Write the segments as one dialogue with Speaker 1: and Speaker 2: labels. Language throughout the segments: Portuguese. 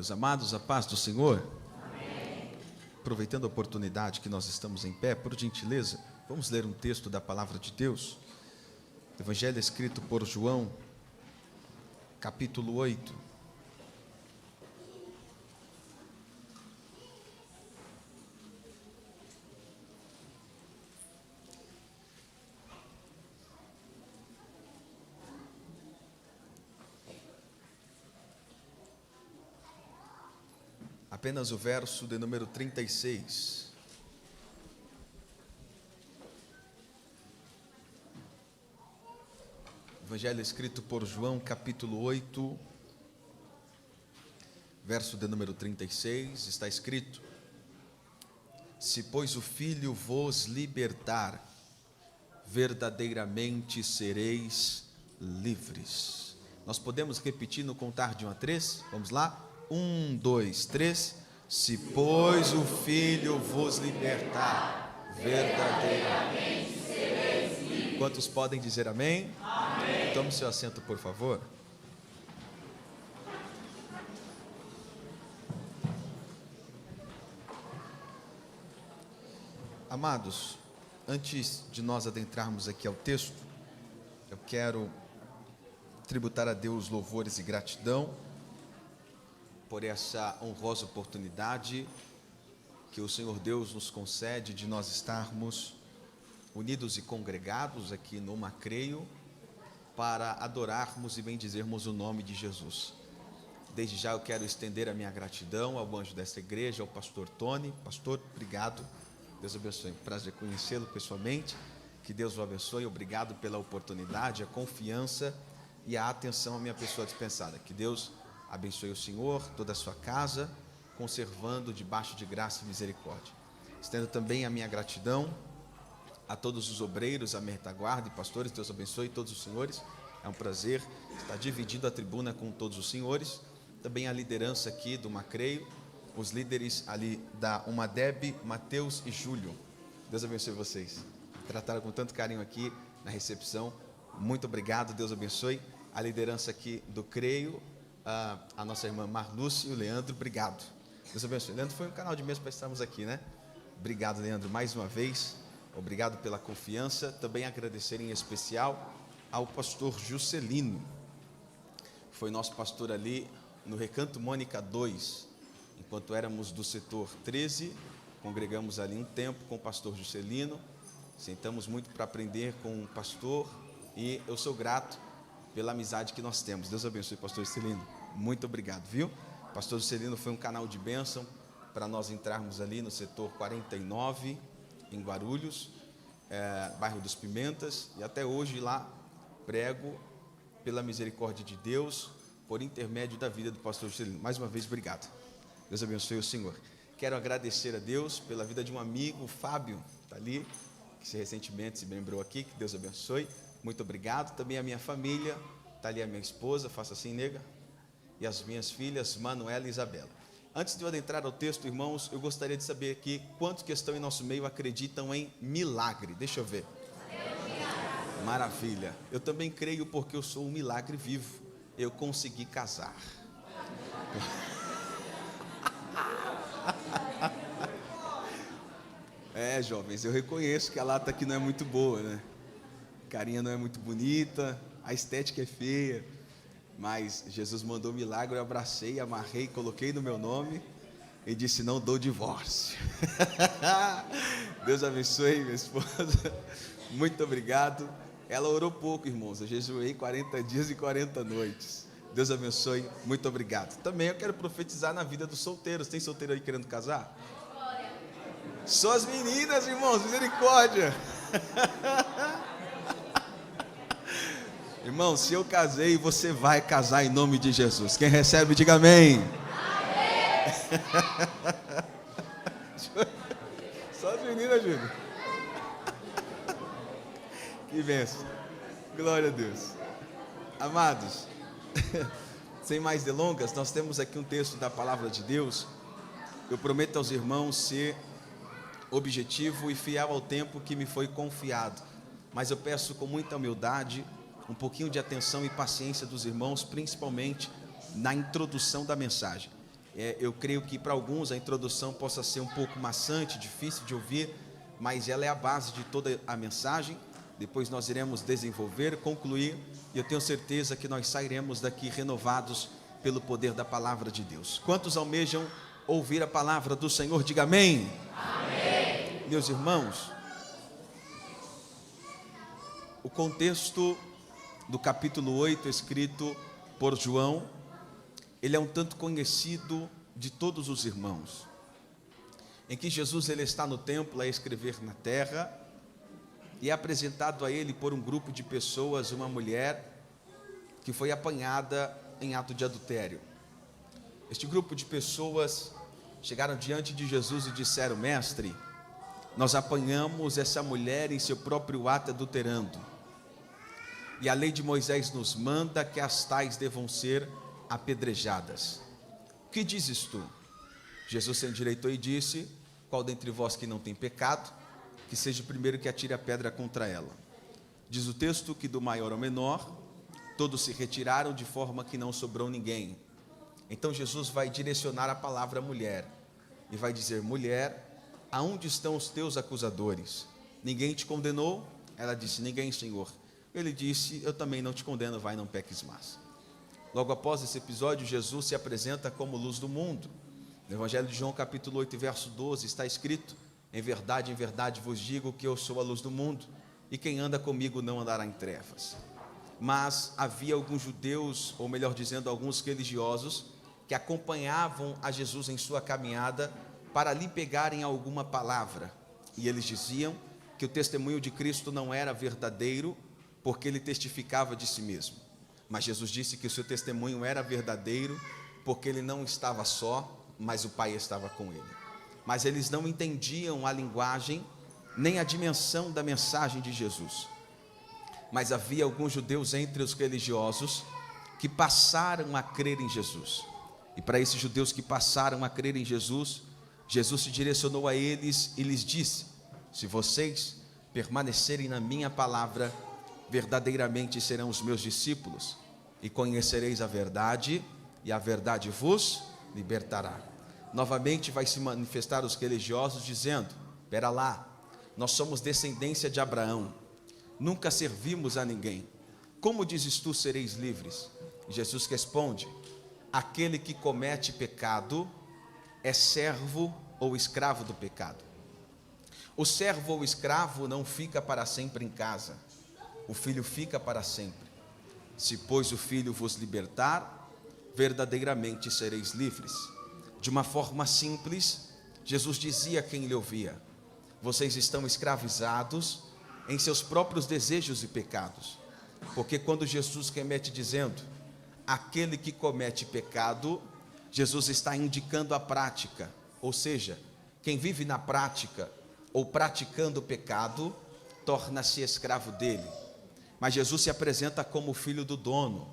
Speaker 1: meus amados, a paz do Senhor. Amém. Aproveitando a oportunidade que nós estamos em pé, por gentileza, vamos ler um texto da palavra de Deus. Evangelho escrito por João, capítulo 8. Apenas o verso de número 36. Evangelho escrito por João, capítulo 8, verso de número 36, está escrito: Se, pois, o Filho vos libertar, verdadeiramente sereis livres. Nós podemos repetir no contar de 1 a 3? Vamos lá? 1, 2, 3. Se, pois, o Filho vos libertar, verdadeiramente sereis livres. Quantos podem dizer amém? Amém. Tome seu assento, por favor. Amados, antes de nós adentrarmos aqui ao texto, eu quero tributar a Deus louvores e gratidão por essa honrosa oportunidade que o Senhor Deus nos concede de nós estarmos unidos e congregados aqui no Macreio para adorarmos e bendizermos o nome de Jesus. Desde já eu quero estender a minha gratidão ao anjo desta igreja, ao pastor Tony. Pastor, obrigado, Deus abençoe, prazer conhecê-lo pessoalmente, que Deus o abençoe, obrigado pela oportunidade, a confiança e a atenção à minha pessoa dispensada. Que Deus abençoe o Senhor, toda a sua casa, conservando debaixo de graça e misericórdia. Estendo também a minha gratidão a todos os obreiros, a retaguarda e pastores. Deus abençoe todos os senhores. É um prazer estar dividindo a tribuna com todos os senhores. Também a liderança aqui do Macreio, os líderes ali da Umadeb, Mateus e Júlio. Deus abençoe vocês. Trataram com tanto carinho aqui na recepção. Muito obrigado, Deus abençoe. A liderança aqui do Creio, a nossa irmã Marlúcia e o Leandro, obrigado. Deus abençoe. Leandro, foi um canal de mês para estarmos aqui, né? Obrigado, Leandro, mais uma vez. Obrigado pela confiança. Também agradecer em especial ao pastor Juscelino. Foi nosso pastor ali no Recanto Mônica 2. Enquanto éramos do setor 13, congregamos ali um tempo com o pastor Juscelino. Sentamos muito para aprender com o pastor e eu sou grato pela amizade que nós temos. Deus abençoe, pastor Juscelino. Muito obrigado, viu? Pastor Juscelino foi um canal de bênção para nós entrarmos ali no setor 49, em Guarulhos, bairro dos Pimentas, e até hoje lá prego pela misericórdia de Deus, por intermédio da vida do pastor Juscelino. Mais uma vez, obrigado. Deus abençoe o Senhor. Quero agradecer a Deus pela vida de um amigo, o Fábio, está ali, que recentemente se lembrou aqui, que Deus abençoe. Muito obrigado. Também a minha família, está ali a minha esposa, faça assim, nega, e as minhas filhas, Manuela e Isabela. Antes de eu adentrar ao texto, irmãos, eu gostaria de saber aqui quantos que estão em nosso meio acreditam em milagre. Deixa eu ver. Maravilha. Eu também creio porque eu sou um milagre vivo. Eu consegui casar. Jovens, eu reconheço que a lata aqui não é muito boa, né? A carinha não é muito bonita, a estética é feia, mas Jesus mandou milagre, eu abracei, amarrei, coloquei no meu nome e disse: não dou divórcio. Deus abençoe minha esposa, muito obrigado. Ela orou pouco, irmãos, eu jejuei 40 dias e 40 noites. Deus abençoe, muito obrigado. Também eu quero profetizar na vida dos solteiros. Tem solteiro aí querendo casar? Só as meninas, irmãos, misericórdia. Irmão, se eu casei, você vai casar em nome de Jesus. Quem recebe, diga amém. Amém. Só as meninas, Júlio. Que bênção. Glória a Deus. Amados, sem mais delongas, nós temos aqui um texto da palavra de Deus. Eu prometo aos irmãos ser objetivo e fiel ao tempo que me foi confiado, mas eu peço com muita humildade um pouquinho de atenção e paciência dos irmãos, principalmente na introdução da mensagem. Eu creio que para alguns a introdução possa ser um pouco maçante, difícil de ouvir, mas ela é a base de toda a mensagem. Depois nós iremos desenvolver, concluir, e eu tenho certeza que nós sairemos daqui renovados pelo poder da palavra de Deus. Quantos almejam ouvir a palavra do Senhor? Diga amém. Amém. Meus irmãos, o contexto do capítulo 8, escrito por João, ele é um tanto conhecido de todos os irmãos, em que Jesus ele está no templo a escrever na terra, e é apresentado a ele por um grupo de pessoas, uma mulher que foi apanhada em ato de adultério. Este grupo de pessoas chegaram diante de Jesus e disseram: mestre, nós apanhamos essa mulher em seu próprio ato adulterando, e a lei de Moisés nos manda que as tais devam ser apedrejadas. O que dizes tu? Jesus se endireitou e disse: qual dentre vós que não tem pecado, que seja o primeiro que atire a pedra contra ela. Diz o texto que do maior ao menor, todos se retiraram de forma que não sobrou ninguém. Então Jesus vai direcionar a palavra à mulher, e vai dizer: mulher, aonde estão os teus acusadores? Ninguém te condenou? Ela disse: ninguém, Senhor. Ele disse: eu também não te condeno, vai, não peques mais. Logo após esse episódio, Jesus se apresenta como luz do mundo. No Evangelho de João, capítulo 8, verso 12, está escrito: em verdade vos digo que eu sou a luz do mundo, e quem anda comigo não andará em trevas. Mas havia alguns judeus, ou melhor dizendo, alguns religiosos, que acompanhavam a Jesus em sua caminhada para lhe pegarem alguma palavra. E eles diziam que o testemunho de Cristo não era verdadeiro, porque ele testificava de si mesmo. Mas Jesus disse que o seu testemunho era verdadeiro, porque ele não estava só, mas o Pai estava com ele. Mas eles não entendiam a linguagem, nem a dimensão da mensagem de Jesus. Mas havia alguns judeus entre os religiosos que passaram a crer em Jesus. E para esses judeus que passaram a crer em Jesus, Jesus se direcionou a eles e lhes disse: se vocês permanecerem na minha palavra, verdadeiramente serão os meus discípulos, e conhecereis a verdade, e a verdade vos libertará. Novamente vai se manifestar os religiosos dizendo: espera lá, nós somos descendência de Abraão, nunca servimos a ninguém, como dizes tu sereis livres? E Jesus responde: aquele que comete pecado é servo ou escravo do pecado. O servo ou escravo não fica para sempre em casa, o filho fica para sempre. Se pois o filho vos libertar, verdadeiramente sereis livres. De uma forma simples, Jesus dizia a quem lhe ouvia: vocês estão escravizados em seus próprios desejos e pecados. Porque quando Jesus remete dizendo aquele que comete pecado, Jesus está indicando a prática, ou seja, quem vive na prática ou praticando o pecado, torna-se escravo dele. Mas Jesus se apresenta como o filho do dono,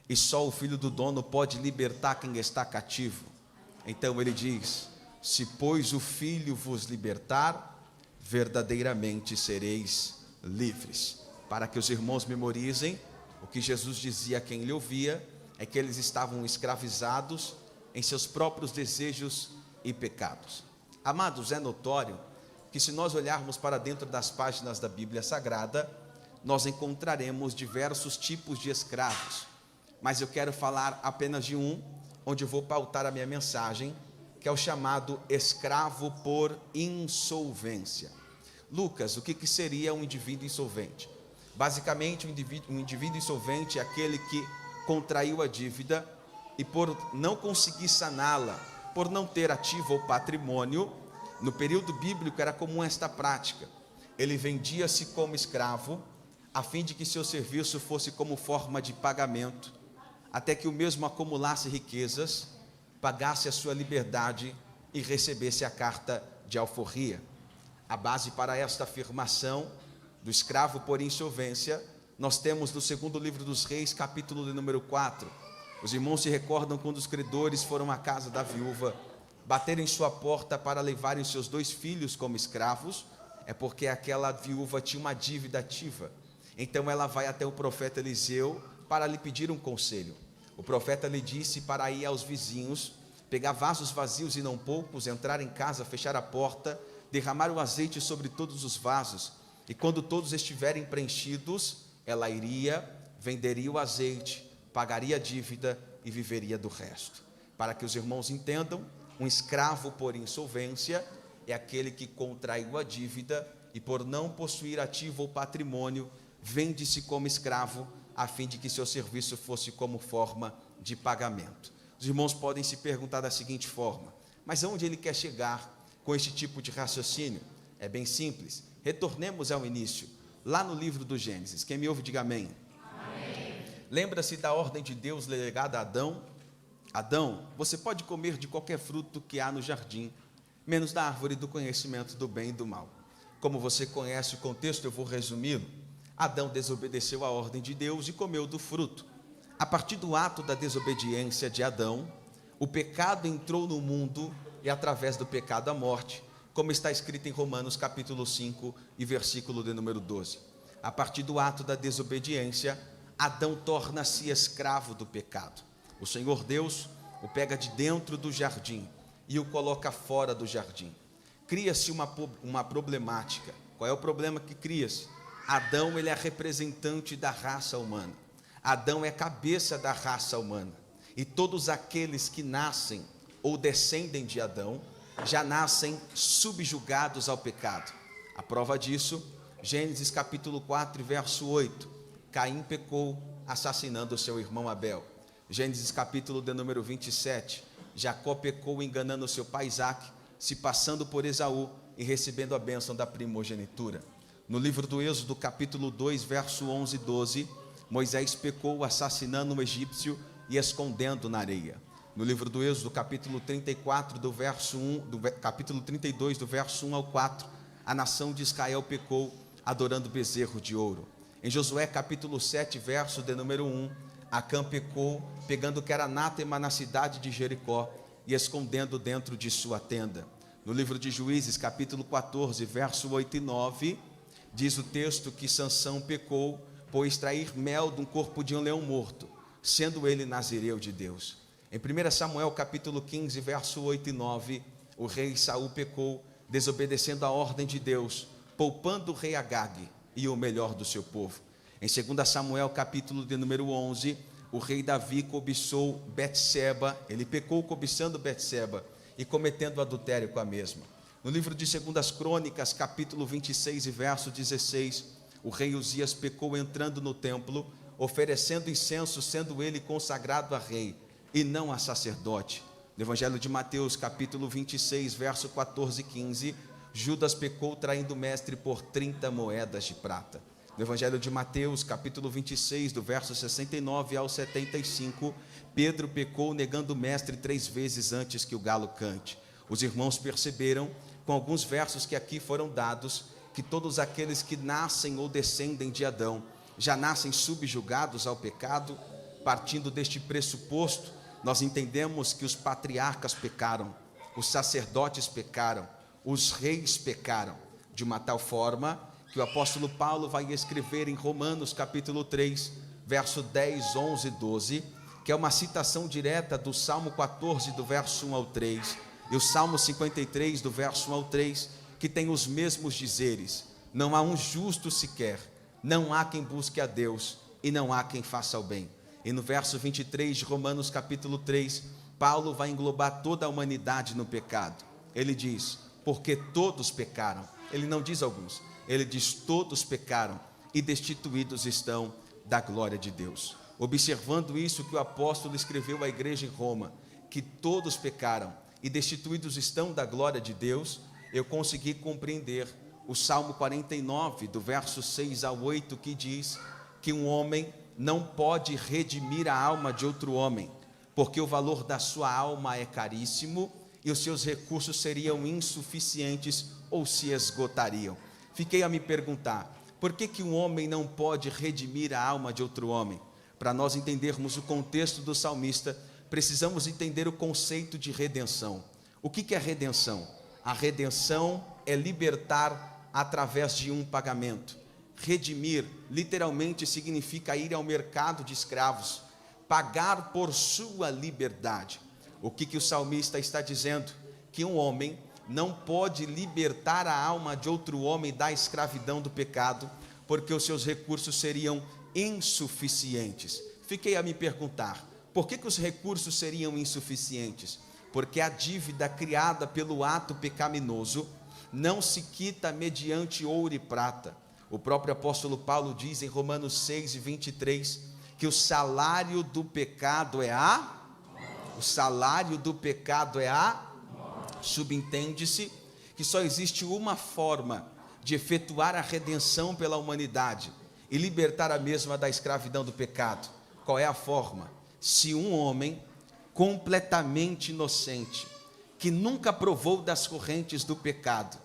Speaker 1: e só o filho do dono pode libertar quem está cativo. Então ele diz: se pois o filho vos libertar, verdadeiramente sereis livres. Para que os irmãos memorizem, o que Jesus dizia a quem lhe ouvia é que eles estavam escravizados em seus próprios desejos e pecados. Amados, é notório que se nós olharmos para dentro das páginas da Bíblia Sagrada, nós encontraremos diversos tipos de escravos, mas eu quero falar apenas de um, onde eu vou pautar a minha mensagem, que é o chamado escravo por insolvência. Lucas, o que seria um indivíduo insolvente? Basicamente, um indivíduo insolvente é aquele que contraiu a dívida e por não conseguir saná-la, por não ter ativo ou patrimônio, no período bíblico era comum esta prática. Ele vendia-se como escravo, a fim de que seu serviço fosse como forma de pagamento, até que o mesmo acumulasse riquezas, pagasse a sua liberdade e recebesse a carta de alforria. A base para esta afirmação do escravo por insolvência, nós temos no segundo livro dos Reis, capítulo de número 4. Os irmãos se recordam quando os credores foram à casa da viúva, baterem sua porta para levarem seus 2 filhos como escravos, é porque aquela viúva tinha uma dívida ativa. Então ela vai até o profeta Eliseu para lhe pedir um conselho. O profeta lhe disse para ir aos vizinhos, pegar vasos vazios e não poucos, entrar em casa, fechar a porta, derramar o azeite sobre todos os vasos, e quando todos estiverem preenchidos, ela iria, venderia o azeite, pagaria a dívida e viveria do resto. Para que os irmãos entendam, um escravo por insolvência é aquele que contraiu a dívida e por não possuir ativo ou patrimônio, vende-se como escravo, a fim de que seu serviço fosse como forma de pagamento. Os irmãos podem se perguntar da seguinte forma: mas aonde ele quer chegar com este tipo de raciocínio? É bem simples. Retornemos ao início, lá no livro do Gênesis. Quem me ouve, diga amém. Amém. Lembra-se da ordem de Deus delegada a Adão? Adão, você pode comer de qualquer fruto que há no jardim, menos da árvore do conhecimento do bem e do mal. Como você conhece o contexto, eu vou resumi-lo. Adão desobedeceu a ordem de Deus e comeu do fruto. A partir do ato da desobediência de Adão, o pecado entrou no mundo e através do pecado a morte, como está escrito em Romanos capítulo 5 e versículo de número 12. A partir do ato da desobediência, Adão torna-se escravo do pecado. O Senhor Deus o pega de dentro do jardim e o coloca fora do jardim. Cria-se uma problemática. Qual é o problema que cria-se? Adão, ele é representante da raça humana. Adão é cabeça da raça humana. E todos aqueles que nascem ou descendem de Adão, já nascem subjugados ao pecado. A prova disso, Gênesis capítulo 4, verso 8. Caim pecou, assassinando o seu irmão Abel. Gênesis capítulo de número 27. Jacó pecou, enganando o seu pai Isaque, se passando por Esaú e recebendo a bênção da primogenitura. No livro do Êxodo, capítulo 2, verso 11 e 12, Moisés pecou, assassinando um egípcio e escondendo na areia. No livro do Êxodo, capítulo 34, do verso 1, capítulo 32, do verso 1 ao 4, a nação de Israel pecou, adorando bezerro de ouro. Em Josué, capítulo 7, verso de número 1, Acã pecou, pegando que era anátema na cidade de Jericó e escondendo dentro de sua tenda. No livro de Juízes, capítulo 14, verso 8 e 9, diz o texto que Sansão pecou por extrair mel de um corpo de um leão morto, sendo ele nazireu de Deus. Em 1 Samuel capítulo 15, verso 8 e 9, o rei Saul pecou, desobedecendo a ordem de Deus, poupando o rei Agag e o melhor do seu povo. Em 2 Samuel capítulo de número 11, o rei Davi cobiçou Betseba, ele pecou cobiçando Betseba e cometendo adultério com a mesma. No livro de 2 Crônicas, capítulo 26 e verso 16, o rei Uzias pecou entrando no templo, oferecendo incenso, sendo ele consagrado a rei e não a sacerdote. No Evangelho de Mateus, capítulo 26, verso 14 e 15, Judas pecou traindo o mestre por 30 moedas de prata. No Evangelho de Mateus, capítulo 26, do verso 69 ao 75, Pedro pecou negando o mestre 3 vezes antes que o galo cante. Os irmãos perceberam, com alguns versos que aqui foram dados, que todos aqueles que nascem ou descendem de Adão, já nascem subjugados ao pecado. Partindo deste pressuposto, nós entendemos que os patriarcas pecaram, os sacerdotes pecaram, os reis pecaram, de uma tal forma que o apóstolo Paulo vai escrever em Romanos capítulo 3, verso 10, 11 e 12, que é uma citação direta do Salmo 14, do verso 1 ao 3, e o Salmo 53, do verso 1 ao 3, que tem os mesmos dizeres: não há um justo sequer, não há quem busque a Deus, e não há quem faça o bem. E no verso 23 de Romanos capítulo 3, Paulo vai englobar toda a humanidade no pecado. Ele diz: porque todos pecaram. Ele não diz alguns, ele diz: todos pecaram e destituídos estão da glória de Deus. Observando isso que o apóstolo escreveu à igreja em Roma, que todos pecaram e destituídos estão da glória de Deus, eu consegui compreender o Salmo 49, do verso 6 ao 8, que diz que um homem não pode redimir a alma de outro homem, porque o valor da sua alma é caríssimo e os seus recursos seriam insuficientes ou se esgotariam. Fiquei a me perguntar, por que um homem não pode redimir a alma de outro homem? Para nós entendermos o contexto do salmista, precisamos entender o conceito de redenção. O que é redenção? A redenção é libertar através de um pagamento. Redimir, literalmente, significa ir ao mercado de escravos, pagar por sua liberdade. O que o salmista está dizendo? Que um homem não pode libertar a alma de outro homem da escravidão do pecado, porque os seus recursos seriam insuficientes. Fiquei a me perguntar, por que os recursos seriam insuficientes? Porque a dívida criada pelo ato pecaminoso não se quita mediante ouro e prata. O próprio apóstolo Paulo diz em Romanos 6:23, que o salário do pecado é a... Subentende-se que só existe uma forma de efetuar a redenção pela humanidade e libertar a mesma da escravidão do pecado. Qual é a forma? Se um homem completamente inocente, que nunca provou das correntes do pecado,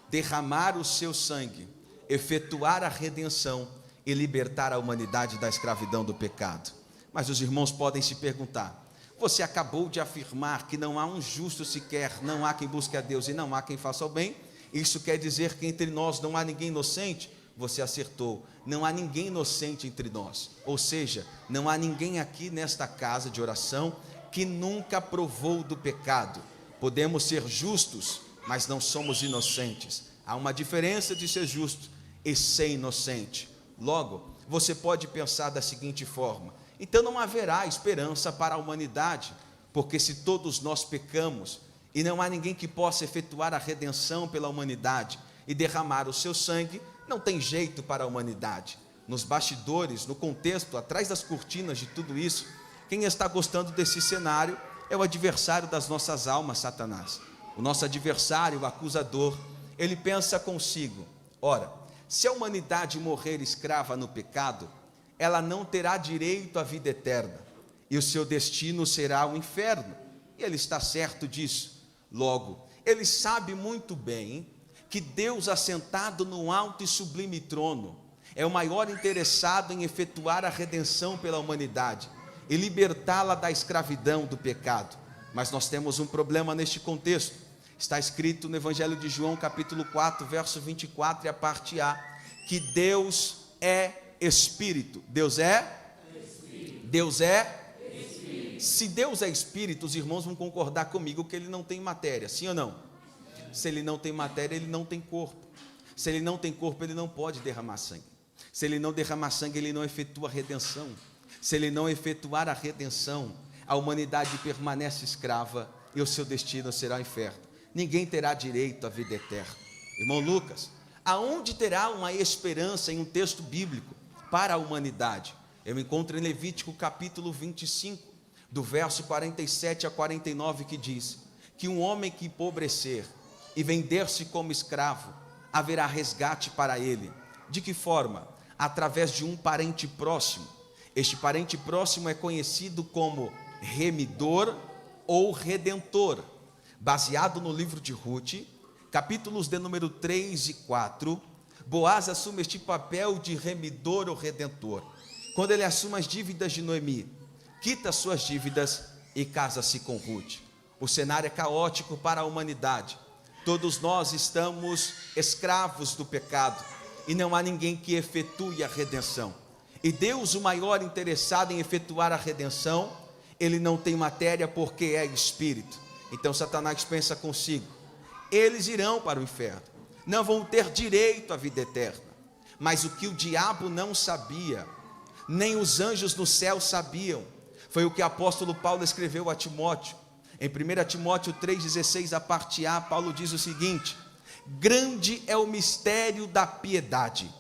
Speaker 1: derramar o seu sangue, efetuar a redenção e libertar a humanidade da escravidão do pecado. Mas os irmãos podem se perguntar, você acabou de afirmar que não há um justo sequer, não há quem busque a Deus e não há quem faça o bem, isso quer dizer que entre nós não há ninguém inocente? Você acertou, não há ninguém inocente entre nós, ou seja, não há ninguém aqui nesta casa de oração que nunca provou do pecado. Podemos ser justos, mas não somos inocentes. Há uma diferença de ser justo e ser inocente. Logo, você pode pensar da seguinte forma, então não haverá esperança para a humanidade, porque se todos nós pecamos, e não há ninguém que possa efetuar a redenção pela humanidade e derramar o seu sangue, não tem jeito para a humanidade. Nos bastidores, no contexto, atrás das cortinas de tudo isso, quem está gostando desse cenário é o adversário das nossas almas, Satanás. O nosso adversário, o acusador, ele pensa consigo, ora, se a humanidade morrer escrava no pecado, ela não terá direito à vida eterna, e o seu destino será o inferno, e ele está certo disso. Logo, ele sabe muito bem que Deus, assentado no alto e sublime trono, é o maior interessado em efetuar a redenção pela humanidade e libertá-la da escravidão do pecado. Mas nós temos um problema neste contexto. Está escrito no Evangelho de João, capítulo 4, verso 24, e a parte A, que Deus é Espírito. Deus é? Espírito. Deus é? Espírito. Se Deus é Espírito, os irmãos vão concordar comigo que Ele não tem matéria, sim ou não? Se Ele não tem matéria, Ele não tem corpo. Se Ele não tem corpo, Ele não pode derramar sangue. Se Ele não derramar sangue, Ele não efetua a redenção. Se Ele não efetuar a redenção, a humanidade permanece escrava e o seu destino será o inferno. Ninguém terá direito à vida eterna. Irmão Lucas, aonde terá uma esperança em um texto bíblico para a humanidade? Eu encontro em Levítico capítulo 25, do verso 47 a 49, que diz que um homem que empobrecer e vender-se como escravo, haverá resgate para ele. De que forma? Através de um parente próximo. Este parente próximo é conhecido como remidor ou redentor. Baseado no livro de Ruth, capítulos de número 3 e 4, Boaz assume este papel de remidor ou redentor. Quando ele assume as dívidas de Noemi, quita suas dívidas e casa-se com Ruth. O cenário é caótico para a humanidade. Todos nós estamos escravos do pecado e não há ninguém que efetue a redenção. E Deus, o maior interessado em efetuar a redenção, Ele não tem matéria porque é Espírito. Então Satanás pensa consigo, eles irão para o inferno, não vão ter direito à vida eterna. Mas o que o diabo não sabia, nem os anjos no céu sabiam, foi o que o apóstolo Paulo escreveu a Timóteo. Em 1 Timóteo 3,16, a parte A, Paulo diz o seguinte: grande é o mistério da piedade,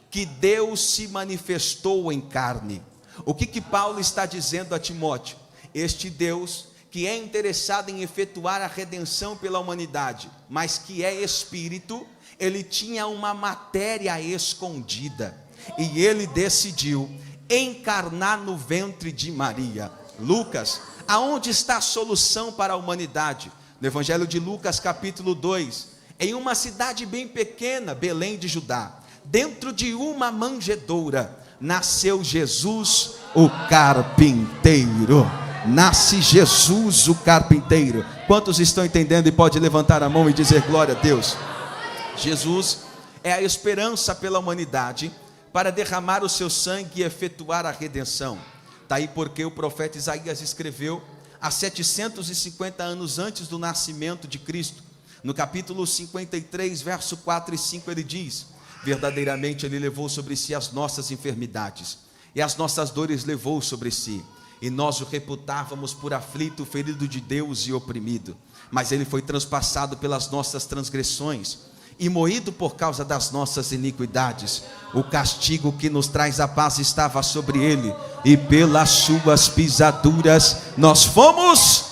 Speaker 1: que Deus se manifestou em carne. O que Paulo está dizendo a Timóteo? Este Deus que é interessado em efetuar a redenção pela humanidade, mas que é Espírito, ele tinha uma matéria escondida, e ele decidiu encarnar no ventre de Maria. Lucas, aonde está a solução para a humanidade? No Evangelho de Lucas, capítulo 2, em uma cidade bem pequena, Belém de Judá, dentro de uma manjedoura, nasceu Jesus, o carpinteiro. Nasce Jesus, o carpinteiro. Quantos estão entendendo e pode levantar a mão e dizer glória a Deus? Jesus é a esperança pela humanidade para derramar o seu sangue e efetuar a redenção. Daí porque o profeta Isaías escreveu: há 750 anos antes do nascimento de Cristo. No capítulo 53, verso 4 e 5, ele diz: verdadeiramente ele levou sobre si as nossas enfermidades, e as nossas dores levou sobre si, e nós o reputávamos por aflito, ferido de Deus e oprimido, mas ele foi transpassado pelas nossas transgressões, e moído por causa das nossas iniquidades. O castigo que nos traz a paz estava sobre ele, e pelas suas pisaduras nós fomos.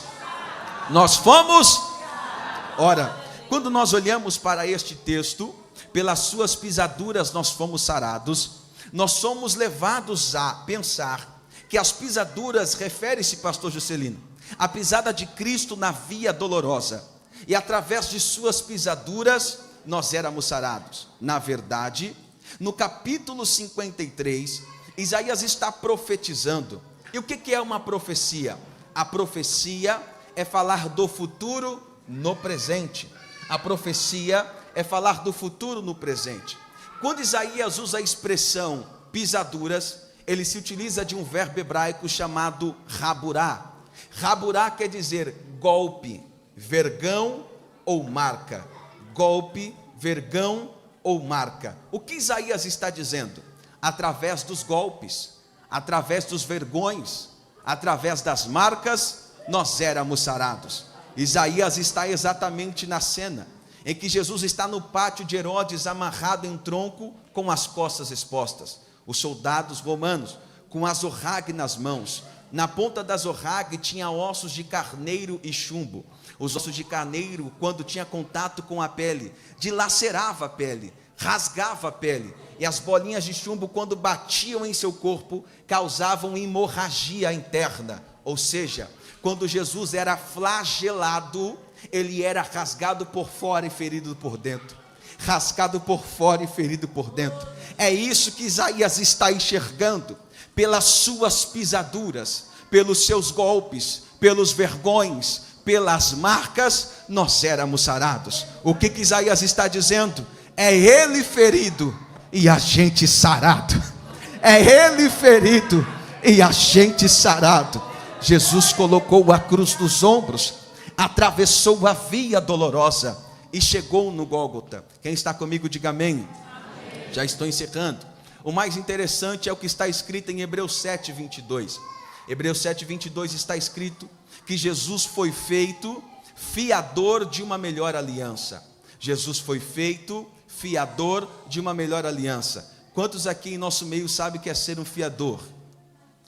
Speaker 1: Ora, quando nós olhamos para este texto, pelas suas pisaduras nós fomos sarados, nós somos levados a pensar que as pisaduras refere-se, pastor Juscelino, à pisada de Cristo na via dolorosa, e através de suas pisaduras nós éramos sarados. Na verdade, no capítulo 53, Isaías está profetizando. E o que é uma profecia? A profecia é falar do futuro no presente. A profecia é falar do futuro no presente. Quando Isaías usa a expressão pisaduras, ele se utiliza de um verbo hebraico chamado raburá. Raburá quer dizer golpe, vergão ou marca. Golpe, vergão ou marca. O que Isaías está dizendo? Através dos golpes, através dos vergões, através das marcas, nós éramos sarados. Isaías está exatamente na cena em que Jesus está no pátio de Herodes, amarrado em tronco, com as costas expostas. Os soldados romanos, com a azorrague nas mãos. Na ponta da azorrague tinha ossos de carneiro e chumbo. Os ossos de carneiro, quando tinha contato com a pele, dilacerava a pele, rasgava a pele. E as bolinhas de chumbo, quando batiam em seu corpo, causavam hemorragia interna. Ou seja, quando Jesus era flagelado, ele era rasgado por fora e ferido por dentro. Rasgado por fora e ferido por dentro. É isso que Isaías está enxergando. Pelas suas pisaduras, pelos seus golpes, pelos vergões, pelas marcas, nós éramos sarados. O que Isaías está dizendo? É ele ferido e a gente sarado. É ele ferido e a gente sarado. Jesus colocou a cruz nos ombros, atravessou a via dolorosa e chegou no Gólgota. Quem está comigo, diga amém. Amém. Já estou encerrando. O mais interessante é o que está escrito em Hebreus 7:22. Hebreus 7:22 está escrito que Jesus foi feito fiador de uma melhor aliança. Jesus foi feito fiador de uma melhor aliança. Quantos aqui em nosso meio sabem que é ser um fiador?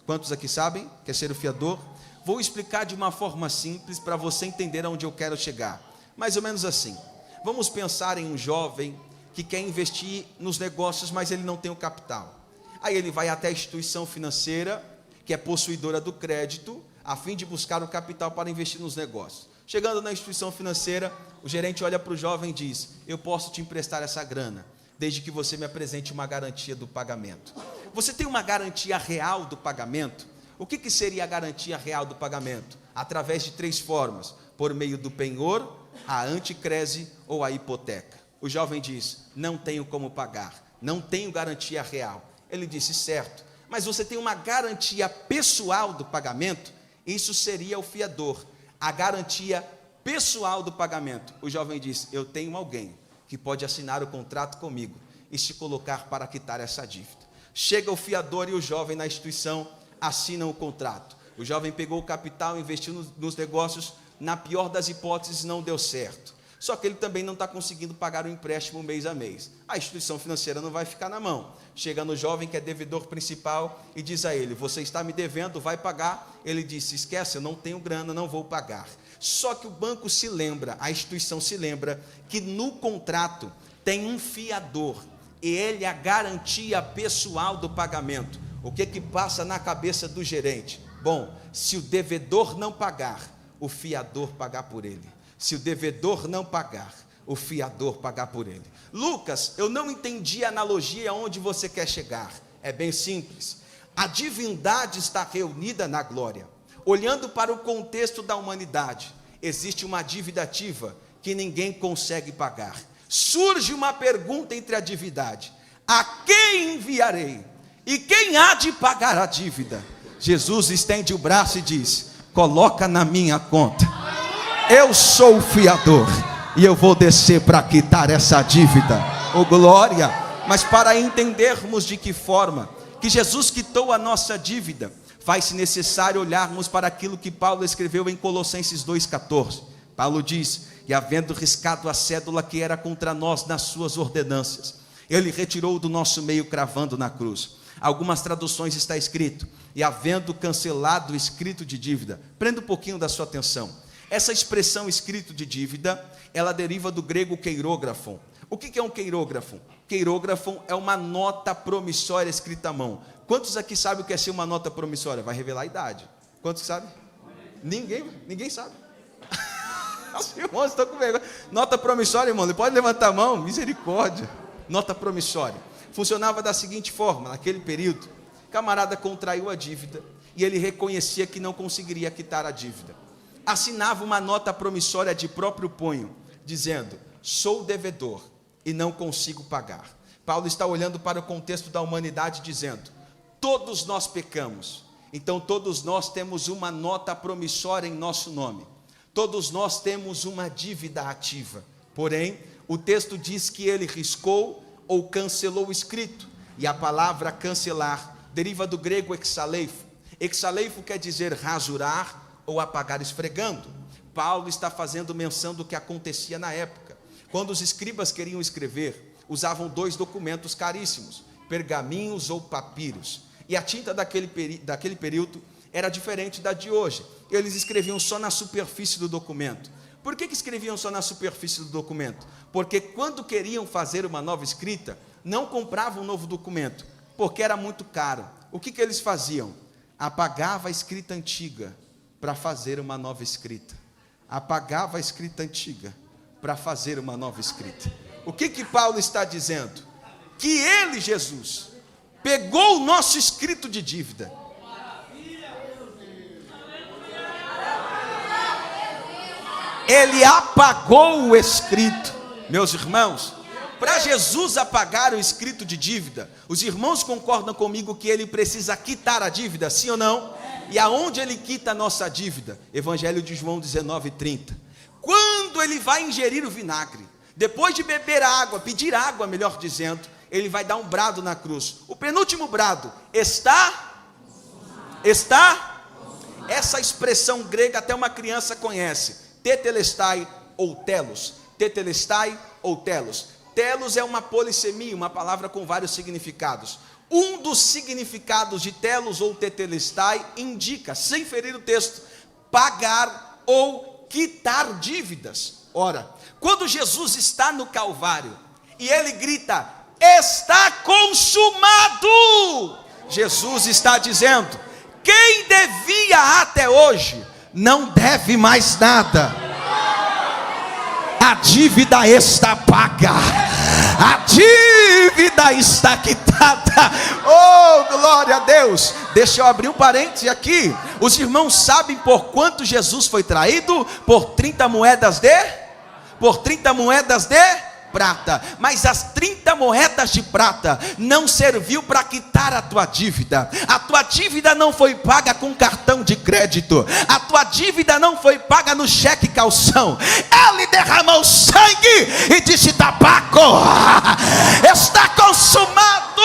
Speaker 1: Quantos aqui sabem que é ser um fiador? Vou explicar de uma forma simples para você entender aonde eu quero chegar. Mais ou menos assim. Vamos pensar em um jovem que quer investir nos negócios, mas ele não tem o capital. Aí ele vai até a instituição financeira, que é possuidora do crédito, a fim de buscar o capital para investir nos negócios. Chegando na instituição financeira, o gerente olha para o jovem e diz: eu posso te emprestar essa grana, desde que você me apresente uma garantia do pagamento. Você tem uma garantia real do pagamento? O que seria a garantia real do pagamento? Através de 3 formas: por meio do penhor, a anticrese ou a hipoteca. O jovem diz: não tenho como pagar, não tenho garantia real. Ele disse: certo, mas você tem uma garantia pessoal do pagamento? Isso seria o fiador, a garantia pessoal do pagamento. O jovem disse: eu tenho alguém que pode assinar o contrato comigo e se colocar para quitar essa dívida. Chega o fiador e o jovem na instituição assinam o contrato. O jovem pegou o capital, investiu nos negócios. Na pior das hipóteses, não deu certo. Só que ele também não está conseguindo pagar o empréstimo mês a mês. A instituição financeira não vai ficar na mão. Chega no jovem que é devedor principal e diz a ele: você está me devendo, vai pagar? Ele disse: esquece, eu não tenho grana, não vou pagar. Só que o banco se lembra, a instituição se lembra, que no contrato tem um fiador, e ele é a garantia pessoal do pagamento. O que passa na cabeça do gerente? Bom, se o devedor não pagar, o fiador pagar por ele. Se o devedor não pagar, o fiador pagar por ele. Lucas, eu não entendi a analogia aonde você quer chegar. É bem simples. A divindade está reunida na glória. Olhando para o contexto da humanidade, existe uma dívida ativa que ninguém consegue pagar. Surge uma pergunta entre a divindade: a quem enviarei? E quem há de pagar a dívida? Jesus estende o braço e diz:
Speaker 2: coloca na minha conta. Eu sou o fiador e eu vou descer para quitar essa dívida. Oh glória! Mas para entendermos de que forma que Jesus quitou a nossa dívida, faz-se necessário olharmos para aquilo que Paulo escreveu em Colossenses 2,14. Paulo diz: e havendo riscado a cédula que era contra nós nas suas ordenâncias, ele retirou do nosso meio, cravando na cruz. Algumas traduções está escrito: e havendo cancelado o escrito de dívida. Prenda um pouquinho da sua atenção. Essa expressão escrito de dívida, ela deriva do grego queirógrafo. O que é um queirógrafo? Queirógrafo é uma nota promissória escrita à mão. Quantos aqui sabem o que é ser uma nota promissória? Vai revelar a idade. Quantos sabem? Ninguém sabe. Os irmãos estão com vergonha. Nota promissória, irmão, pode levantar a mão, misericórdia. Nota promissória funcionava da seguinte forma: naquele período, camarada contraiu a dívida e ele reconhecia que não conseguiria quitar a dívida. Assinava uma nota promissória de próprio punho, dizendo: sou devedor e não consigo pagar. Paulo está olhando para o contexto da humanidade, dizendo: todos nós pecamos, então todos nós temos uma nota promissória em nosso nome, todos nós temos uma dívida ativa. Porém, o texto diz que ele riscou ou cancelou o escrito, e a palavra cancelar deriva do grego exaleifo. Exaleifo quer dizer rasurar ou apagar esfregando. Paulo está fazendo menção do que acontecia na época. Quando os escribas queriam escrever, usavam 2 documentos caríssimos, pergaminhos ou papiros, e a tinta daquele período era diferente da de hoje. Eles escreviam só na superfície do documento. Por que escreviam só na superfície do documento? Porque quando queriam fazer uma nova escrita, não compravam um novo documento, porque era muito caro. O que eles faziam? Apagava a escrita antiga para fazer uma nova escrita. Apagava a escrita antiga para fazer uma nova escrita. O que Paulo está dizendo? Que ele, Jesus, pegou o nosso escrito de dívida. Ele apagou o escrito. Meus irmãos, para Jesus apagar o escrito de dívida, os irmãos concordam comigo que ele precisa quitar a dívida, sim ou não? E aonde ele quita a nossa dívida? Evangelho de João 19:30. Quando ele vai ingerir o vinagre, depois de beber água, pedir água, melhor dizendo, ele vai dar um brado na cruz. O penúltimo brado: está? Essa expressão grega até uma criança conhece. Tetelestai ou telos. Tetelestai ou telos. Telos é uma polissemia, uma palavra com vários significados. Um dos significados de telos ou tetelestai indica, sem ferir o texto, pagar ou quitar dívidas. Ora, quando Jesus está no Calvário e ele grita: está consumado, Jesus está dizendo: quem devia até hoje não deve mais nada. A dívida está paga, a dívida está quitada. Oh, glória a Deus. Deixa eu abrir um parêntese aqui. Os irmãos sabem por quanto Jesus foi traído? Por 30 moedas de prata. Mas as 30 moedas de prata não serviu para quitar a tua dívida. A tua dívida não foi paga com cartão de crédito. A tua dívida não foi paga no cheque calção. Ele derramou sangue e disse: está pago, está consumado.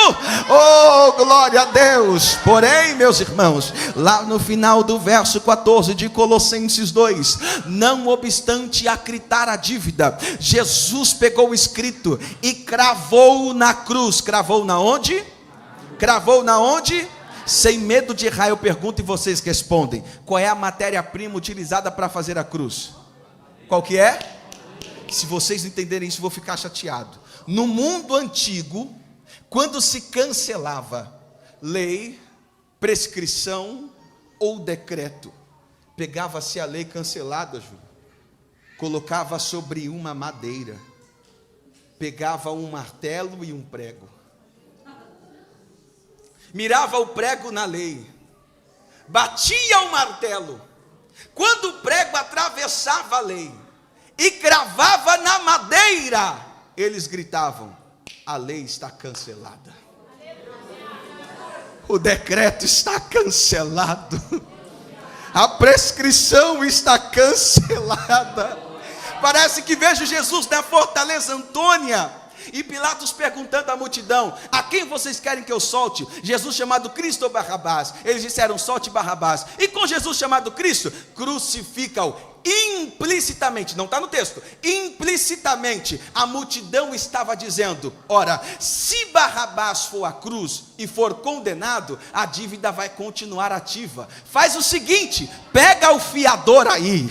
Speaker 2: Oh, glória a Deus. Porém, meus irmãos, lá no final do verso 14 de Colossenses 2, não obstante acritar a dívida, Jesus pegou o escrito e cravou na cruz. Cravou na onde? Cravou na onde? Sem medo de errar, eu pergunto e vocês respondem: qual é a matéria-prima utilizada para fazer a cruz? Qual que é? Se vocês não entenderem isso, eu vou ficar chateado. No mundo antigo, quando se cancelava lei, prescrição ou decreto, pegava-se a lei cancelada, Júlio, colocava sobre uma madeira, pegava um martelo e um prego, mirava o prego na lei, batia o martelo. Quando o prego atravessava a lei e cravava na madeira, eles gritavam: a lei está cancelada, o decreto está cancelado. A prescrição está cancelada. Parece que vejo Jesus na Fortaleza Antônia, e Pilatos perguntando à multidão: a quem vocês querem que eu solte? Jesus chamado Cristo ou Barrabás? Eles disseram: solte Barrabás. E com Jesus chamado Cristo, crucifica-o. Implicitamente, não está no texto, implicitamente a multidão estava dizendo: ora, se Barrabás for à cruz e for condenado, a dívida vai continuar ativa. Faz o seguinte, pega o fiador aí,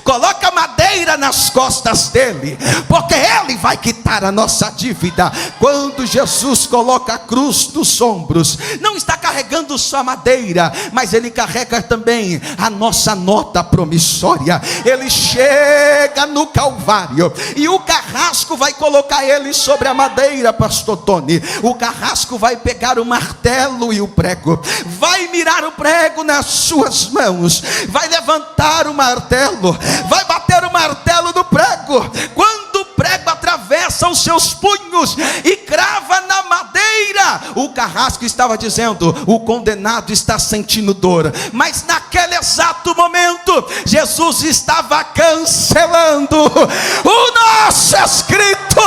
Speaker 2: coloca madeira nas costas dele, porque ele vai quitar a nossa dívida. Quando Jesus coloca a cruz nos ombros, não está carregando só madeira, mas ele carrega também a nossa nota promissória. Ele chega no Calvário e o carrasco vai colocar ele sobre a madeira, pastor Tony. O carrasco vai pegar o martelo e o prego, vai mirar o prego nas suas mãos, vai levantar o martelo, vai bater o martelo no prego. Quando o prego atravessa os seus punhos e crava na madeira, o carrasco estava dizendo: o condenado está sentindo dor. Mas naquele exato momento, Jesus estava cancelando o nosso escrito.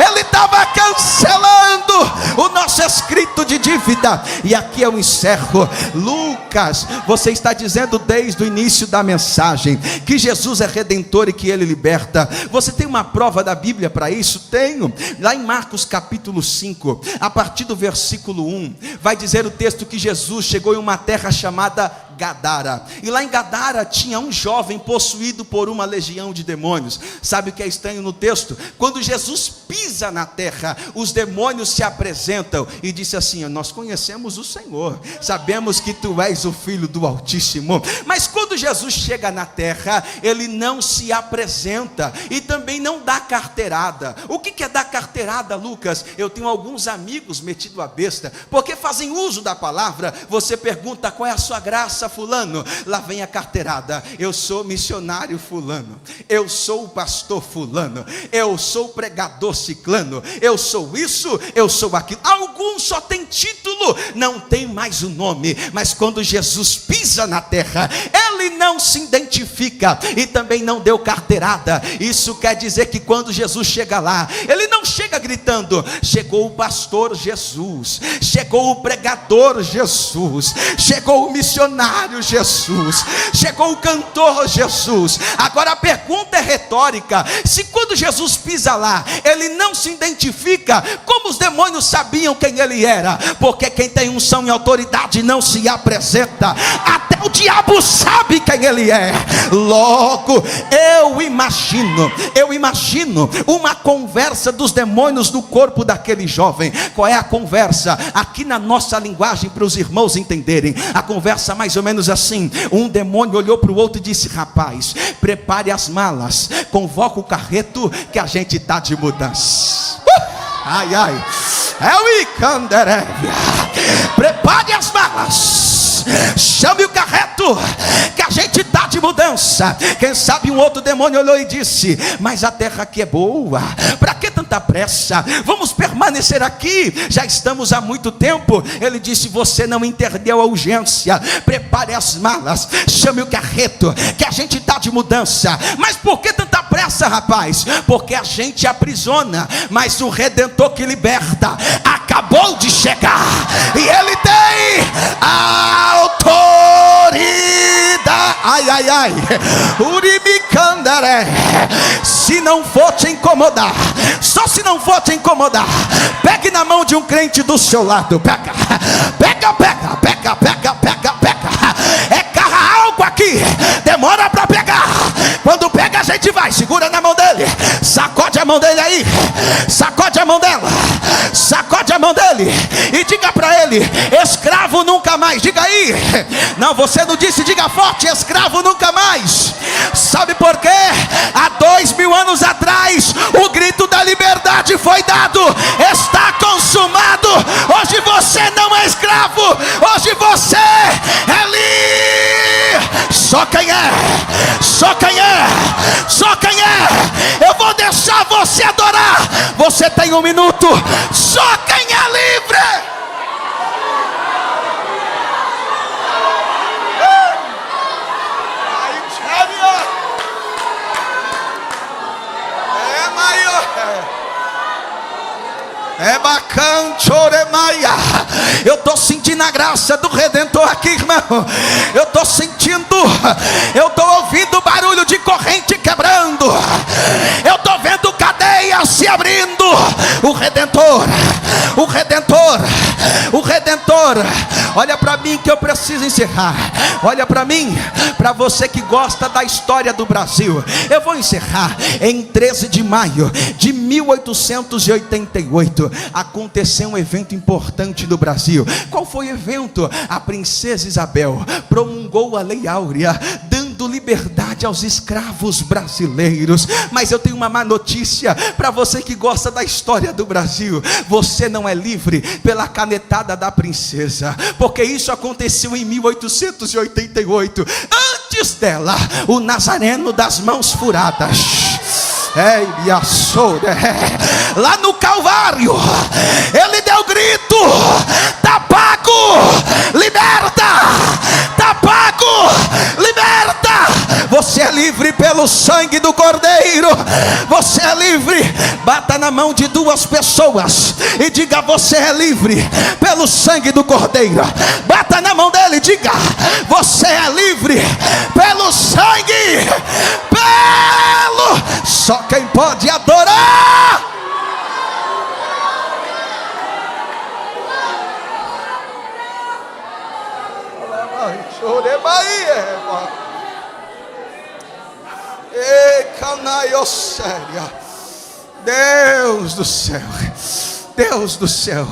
Speaker 2: Ele estava cancelando o nosso escrito de dívida. E aqui eu encerro. Lucas, você está dizendo desde o início da mensagem que Jesus é redentor e que ele liberta. Você tem uma prova da Bíblia para isso? Tenho. Lá em Marcos capítulo 5, a partir do versículo 1, vai dizer o texto que Jesus chegou em uma terra chamada Gadara, e lá em Gadara tinha um jovem possuído por uma legião de demônios. Sabe o que é estranho no texto? Quando Jesus pisa na terra, os demônios se apresentam e disse assim: nós conhecemos o Senhor, sabemos que tu és o Filho do Altíssimo. Mas quando Jesus chega na terra, ele não se apresenta e também não dá carteirada. O que é dar carteirada, Lucas? Eu tenho alguns amigos metidos a besta, porque fazem uso da palavra. Você pergunta: qual é a sua graça, fulano? Lá vem a carteirada: eu sou missionário fulano, eu sou o pastor fulano, eu sou o pregador ciclano, eu sou isso, eu sou aquilo. Alguns só tem título, não tem mais o nome. Mas quando Jesus pisa na terra, ele não se identifica e também não deu carteirada. Isso quer dizer que quando Jesus chega lá, ele não chega gritando: chegou o pastor Jesus, chegou o pregador Jesus, chegou o missionário Jesus, chegou o cantor Jesus. Agora a pergunta é retórica: se quando Jesus pisa lá, ele não se identifica, como os demônios sabiam quem ele era? Porque quem tem unção e autoridade não se apresenta. Até o diabo sabe quem ele é. Logo, eu imagino uma conversa dos demônios no corpo daquele jovem. Qual é a conversa? Aqui na nossa linguagem, para os irmãos entenderem, a conversa mais ou menos assim: um demônio olhou para o outro e disse: rapaz, prepare as malas, convoca o carreto que a gente está de mudança. Ai, ai, é o Icanderébia. Prepare as malas, chame o carreto que a gente está de mudança. Quem sabe um outro demônio olhou e disse: mas a terra aqui é boa, para que tanta pressa? Vamos permanecer aqui, já estamos há muito tempo. Ele disse: você não entendeu a urgência. Prepare as malas, chame o carreto que a gente está de mudança. Mas por que tanta pressa, rapaz? Porque a gente aprisiona, mas o Redentor que liberta acabou de chegar, e ele tem autoridade. Ai, ai, ai. Urimicandaré. Se não for te incomodar, só se não for te incomodar, pegue na mão de um crente do seu lado. Pega, pega, pega, pega, pega, pega, pega. É carro algo aqui, demora para pegar. Quando pega a gente vai, segura na mão dele, sacode a mão dele aí, sacode a mão dela, sacode a mão dele e diga para ele: escravo nunca mais. Diga aí. Não, você não disse, diga forte: escravo nunca mais. Sabe por quê? Há 2000 anos atrás o grito da liberdade foi dado: está consumado. Hoje você não é escravo, hoje você é livre. Só quem é, só quem é, só quem é. Eu vou deixar você adorar. Você tem 1 minuto. Só quem é livre. Eu estou sentindo a graça do Redentor aqui, irmão. Eu estou sentindo, eu estou ouvindo barulho de corrente quebrando. Eu estou vendo cadeias se abrindo. O Redentor, o Redentor, o Redentor. Olha para mim que eu preciso encerrar. Olha para mim, para você que gosta da história do Brasil. Eu vou encerrar. Em 13 de maio de 1888 aconteceu um evento importante do Brasil. Qual foi o evento? A princesa Isabel promulgou a Lei Áurea, dando liberdade aos escravos brasileiros. Mas eu tenho uma má notícia para você que gosta da história do Brasil: você não é livre pela canetada da princesa, porque isso aconteceu em 1888. Antes dela, o Nazareno das mãos furadas, lá no Calvário, ele deu grito: tá pago, liberta, tá pago, liberta. Você é livre pelo sangue do Cordeiro. Você é livre. Bata na mão de duas pessoas e diga: você é livre pelo sangue do Cordeiro. Bata na mão dele e diga: você é livre pelo sangue, só quem pode adorar. Deus do céu, Deus do céu.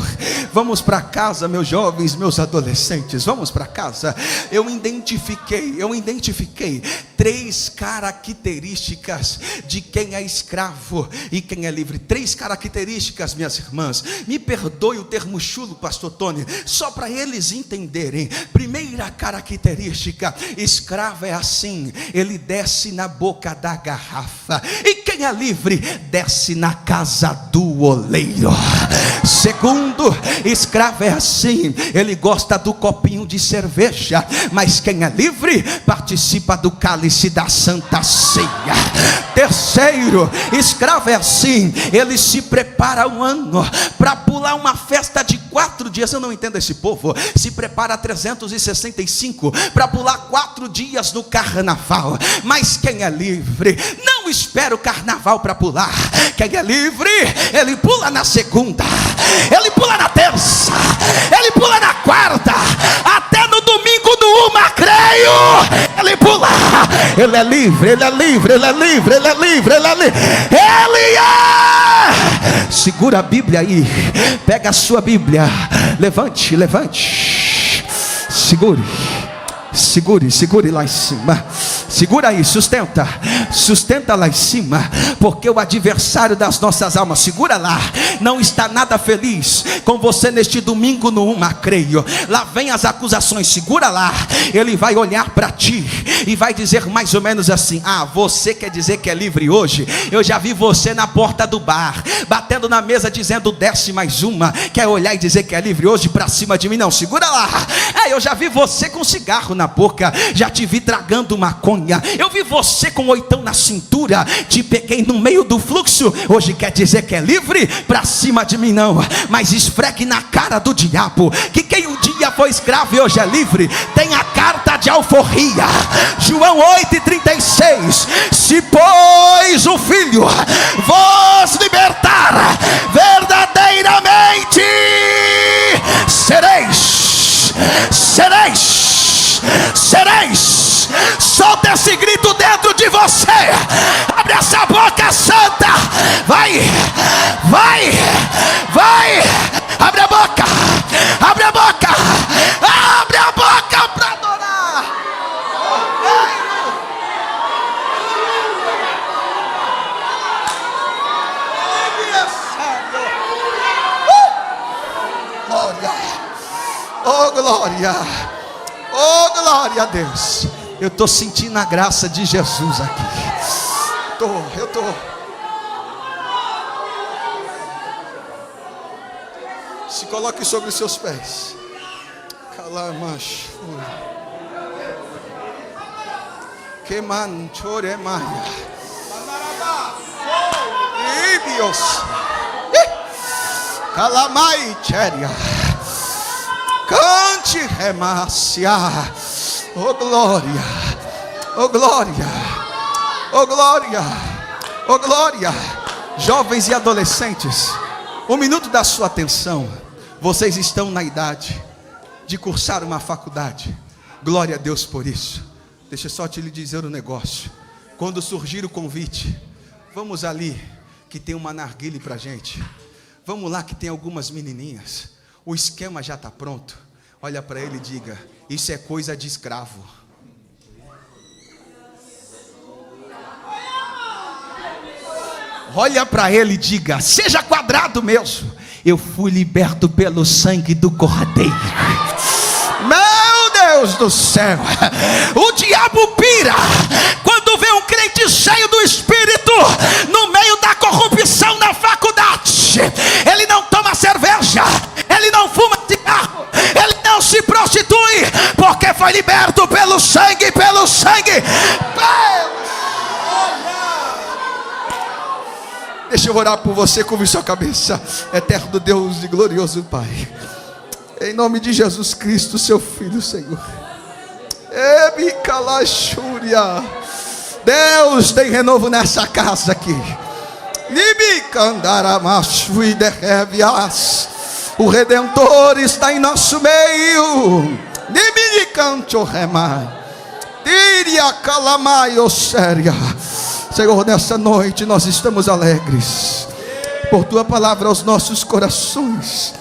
Speaker 2: Vamos para casa, meus jovens, meus adolescentes, vamos para casa. Eu identifiquei 3 características de quem é escravo e quem é livre. 3 características, minhas irmãs. Me perdoe o termo chulo, pastor Tony, só para eles entenderem. Primeira característica: escravo é assim, ele desce na boca da garrafa. E quem é livre, desce na casa do oleiro. Segundo, escravo é assim, ele gosta do copinho de cerveja. Mas quem é livre, participa do cálice da Santa Ceia. Terceiro, escravo é assim, ele se prepara um ano para pular uma festa de 4 dias. Eu não entendo esse povo. Se prepara 365 para pular 4 dias no carnaval. Mas quem é livre não espera o carnaval para pular. Quem é livre, ele pula na segunda, ele pula na terça, ele pula na quarta, até no domingo no uma creio, ele pula. Ele é livre, ele é livre, ele é livre, ele é livre, ele é livre, ele é. Segura a Bíblia aí, pega a sua Bíblia, levante, segure lá em cima. Segura aí, sustenta lá em cima, porque o adversário das nossas almas, segura lá, não está nada feliz com você neste domingo no uma creio. Lá vem as acusações, segura lá. Ele vai olhar para ti e vai dizer mais ou menos assim: ah, você quer dizer que é livre hoje? Eu já vi você na porta do bar, batendo na mesa dizendo: desce mais uma. Quer olhar e dizer que é livre hoje para cima de mim? Não, segura lá. Eu já vi você com cigarro na boca, já te vi tragando maconha, eu vi você com 8 na cintura, te peguei no meio do fluxo. Hoje quer dizer que é livre? Pra cima de mim não, mas esfregue na cara do diabo que quem um dia foi escravo e hoje é livre tem a carta de alforria. João 8,36: se pois o Filho vos libertar, verdadeiramente sereis. Solta esse grito dentro de você. Abre essa boca santa. Vai. Abre a boca para adorar. Oh glória a Deus. Eu estou sentindo a graça de Jesus aqui. Eu tô. Se coloque sobre os seus pés. Calamacho. Que manchoremaia. Ibios. Calamai cheria. remácia. Oh glória, oh glória, oh glória, oh glória. Jovens e adolescentes, 1 minuto da sua atenção. Vocês estão na idade de cursar uma faculdade. Glória a Deus por isso. Deixa eu só te lhe dizer um negócio. Quando surgir o convite, vamos ali que tem uma narguile pra gente. Vamos lá que tem algumas menininhas. O esquema já está pronto. Olha para ele e diga: isso é coisa de escravo. Olha para ele e diga: seja quadrado mesmo. Eu fui liberto pelo sangue do Cordeiro. Meu Deus do céu, o diabo pira quando vê um crente cheio do Espírito no meio da corrupção na faculdade. Ele não toma cerveja, ele não fuma cigarro, ele não se prostitui, porque foi liberto pelo sangue, pelo sangue. Deixa eu orar por você, curve sua cabeça. Eterno Deus e glorioso Pai, em nome de Jesus Cristo, seu Filho, Senhor. Deus, tem renovo nessa casa aqui. O Redentor está em nosso meio. Senhor, nessa noite nós estamos alegres por tua palavra aos nossos corações.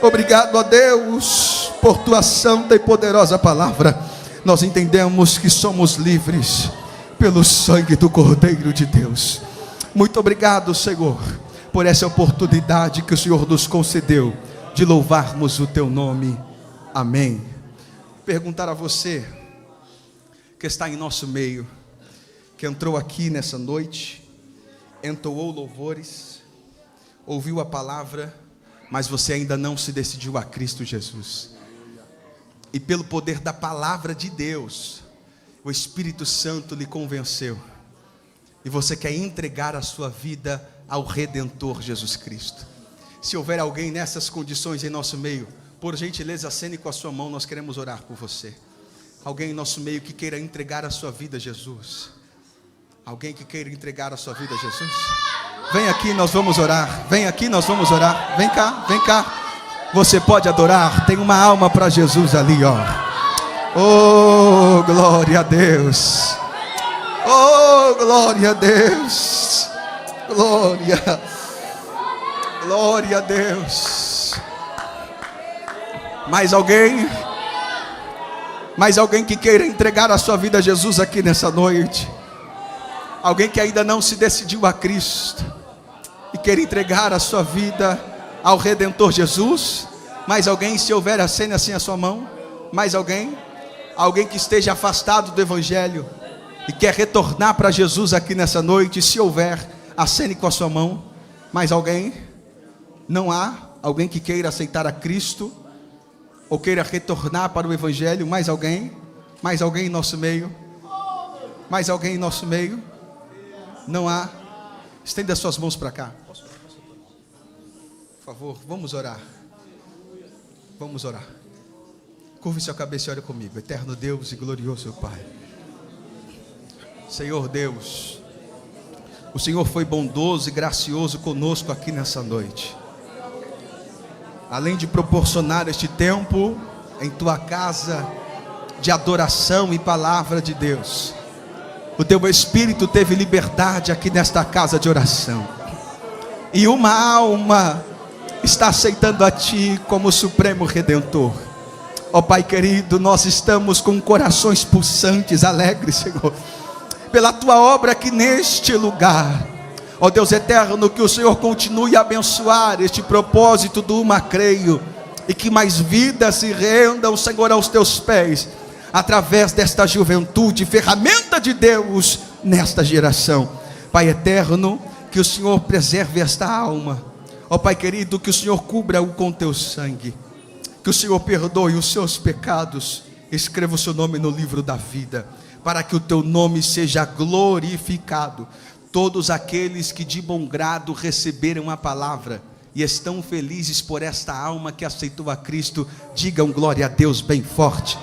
Speaker 2: Obrigado a Deus por tua santa e poderosa palavra. Nós entendemos que somos livres pelo sangue do Cordeiro de Deus. Muito obrigado, Senhor, por essa oportunidade que o Senhor nos concedeu de louvarmos o teu nome. Amém. Perguntar a você que está em nosso meio, que entrou aqui nessa noite, entoou louvores, ouviu a palavra, mas você ainda não se decidiu a Cristo Jesus. E pelo poder da palavra de Deus, o Espírito Santo lhe convenceu. E você quer entregar a sua vida ao Redentor Jesus Cristo. Se houver alguém nessas condições em nosso meio, por gentileza, acene com a sua mão, nós queremos orar por você. Alguém em nosso meio que queira entregar a sua vida a Jesus. Alguém que queira entregar a sua vida a Jesus? Vem aqui, nós vamos orar. Vem aqui, nós vamos orar. Vem cá, vem cá. Você pode adorar. Tem uma alma para Jesus ali, ó. Oh, glória a Deus. Oh, glória a Deus. Glória. Glória a Deus. Mais alguém? Mais alguém que queira entregar a sua vida a Jesus aqui nessa noite? Alguém que ainda não se decidiu a Cristo e quer entregar a sua vida ao Redentor Jesus? Mais alguém? Se houver, acene assim a sua mão. Mais alguém? Alguém que esteja afastado do Evangelho e quer retornar para Jesus aqui nessa noite? Se houver, acene com a sua mão. Mais alguém? Não há? Alguém que queira aceitar a Cristo ou queira retornar para o Evangelho? Mais alguém? Mais alguém em nosso meio? Mais alguém em nosso meio? Não há? Estenda as suas mãos para cá. Por favor, vamos orar. Vamos orar. Curve sua cabeça e ore comigo. Eterno Deus e glorioso Pai, Senhor Deus, o Senhor foi bondoso e gracioso conosco aqui nessa noite. Além de proporcionar este tempo em tua casa de adoração e palavra de Deus, o teu Espírito teve liberdade aqui nesta casa de oração. E uma alma está aceitando a Ti como Supremo Redentor. Ó Pai querido, nós estamos com corações pulsantes, alegres, Senhor, pela Tua obra aqui neste lugar. Ó Deus eterno, que o Senhor continue a abençoar este propósito do Macreio, e que mais vidas se rendam, Senhor, aos Teus pés, através desta juventude, ferramenta de Deus nesta geração. Pai eterno, que o Senhor preserve esta alma. Ó Pai querido, que o Senhor cubra-o com teu sangue, que o Senhor perdoe os seus pecados, escreva o seu nome no livro da vida, para que o teu nome seja glorificado. Todos aqueles que de bom grado receberam a palavra e estão felizes por esta alma que aceitou a Cristo, digam glória a Deus bem forte.